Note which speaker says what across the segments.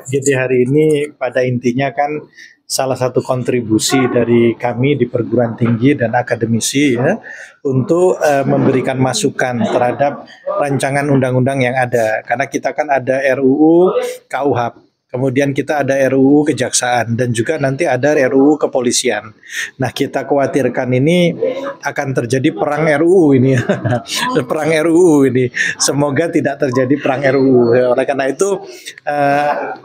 Speaker 1: FGD hari ini pada intinya kan salah satu kontribusi dari kami di perguruan tinggi dan akademisi ya untuk memberikan masukan terhadap rancangan undang-undang yang ada. Karena kita kan ada RUU KUHP, kemudian kita ada RUU Kejaksaan, dan juga nanti ada RUU Kepolisian. Nah, kita khawatirkan ini akan terjadi perang RUU ini, perang RUU ini. Semoga tidak terjadi perang RUU. Oleh karena itu,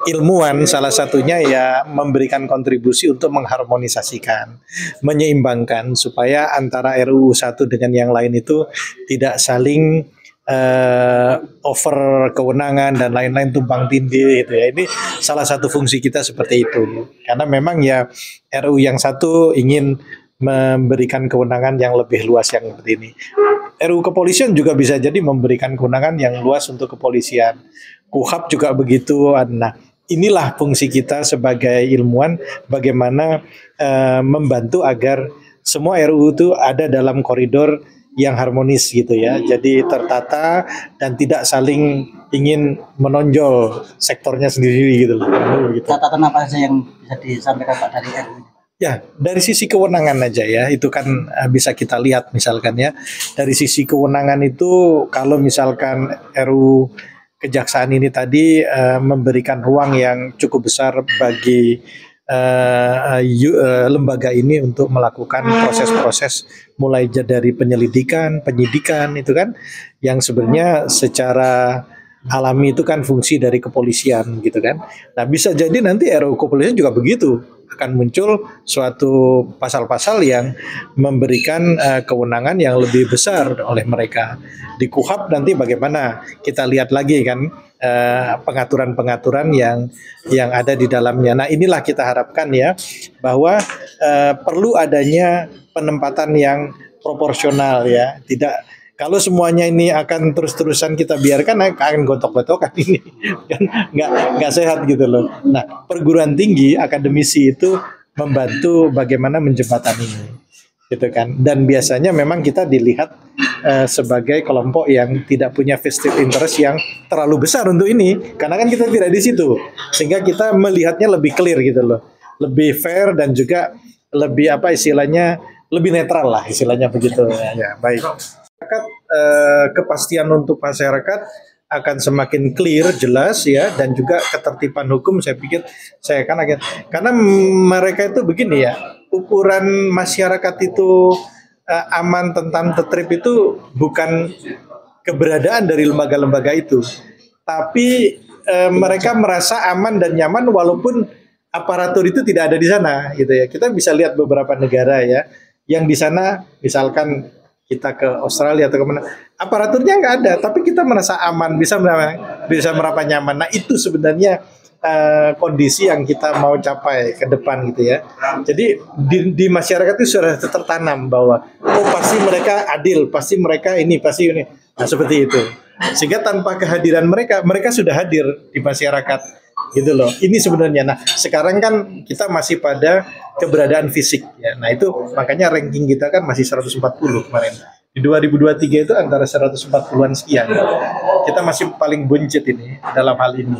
Speaker 1: ilmuwan salah satunya ya memberikan kontribusi untuk mengharmonisasikan, menyeimbangkan supaya antara RUU satu dengan yang lain itu tidak saling over kewenangan dan lain-lain tumpang tindih gitu ya. Ini salah satu fungsi kita seperti itu. Karena memang ya RUU yang satu ingin memberikan kewenangan yang lebih luas yang seperti ini. RUU Kepolisian juga bisa jadi memberikan kewenangan yang luas untuk kepolisian. KUHP juga begitu. Nah, inilah fungsi kita sebagai ilmuwan, bagaimana membantu agar semua RUU itu ada dalam koridor yang harmonis gitu ya, jadi tertata dan tidak saling ingin menonjol sektornya sendiri gitu loh. Gitu.
Speaker 2: Catatan apa saja yang bisa disampaikan Pak dari RUU?
Speaker 1: Ya, dari sisi kewenangan aja ya, itu kan bisa kita lihat misalkan ya, dari sisi kewenangan itu kalau misalkan RUU Kejaksaan ini tadi memberikan ruang yang cukup besar bagi lembaga ini untuk melakukan proses-proses mulai dari penyelidikan, penyidikan itu kan yang sebenarnya secara alami itu kan fungsi dari kepolisian gitu kan. Nah, bisa jadi nanti RUU Kepolisian juga begitu, akan muncul suatu pasal-pasal yang memberikan kewenangan yang lebih besar oleh mereka. Di KUHP nanti bagaimana kita lihat lagi kan pengaturan-pengaturan yang ada di dalamnya. Nah, inilah kita harapkan ya bahwa perlu adanya penempatan yang proporsional ya. Tidak, kalau semuanya ini akan terus-terusan kita biarkan akan gontok-gontokan ini kan nggak sehat gitu loh. Nah, perguruan tinggi akademisi itu membantu bagaimana menjembatani ini gitu kan. Dan biasanya memang kita dilihat sebagai kelompok yang tidak punya vested interest yang terlalu besar untuk ini, karena kan kita tidak di situ, sehingga kita melihatnya lebih clear gitu loh, lebih fair dan juga lebih apa istilahnya lebih netral lah istilahnya begitu ya. Baik. Kepastian untuk masyarakat akan semakin clear, jelas ya, dan juga ketertiban hukum saya pikir karena mereka itu begini ya, ukuran masyarakat itu aman, tentram, tertib itu bukan keberadaan dari lembaga-lembaga itu, tapi mereka merasa aman dan nyaman walaupun aparatur itu tidak ada di sana gitu ya. Kita bisa lihat beberapa negara ya yang di sana, misalkan kita ke Australia atau kemana, aparaturnya nggak ada, tapi kita merasa aman, bisa merasa nyaman. Nah, itu sebenarnya kondisi yang kita mau capai ke depan gitu ya. Jadi di masyarakat itu sudah tertanam bahwa pasti mereka adil, pasti mereka ini, pasti ini. Nah, seperti itu. Sehingga tanpa kehadiran mereka sudah hadir di masyarakat gitu loh. Ini sebenarnya. Nah, sekarang kan kita masih pada keberadaan fisik ya. Nah, itu makanya ranking kita kan masih 140 kemarin. Di 2023 itu antara 140-an sekian. Kita masih paling buncit ini dalam hal ini.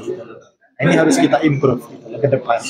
Speaker 1: Nah, ini harus kita improve gitu, ke depan.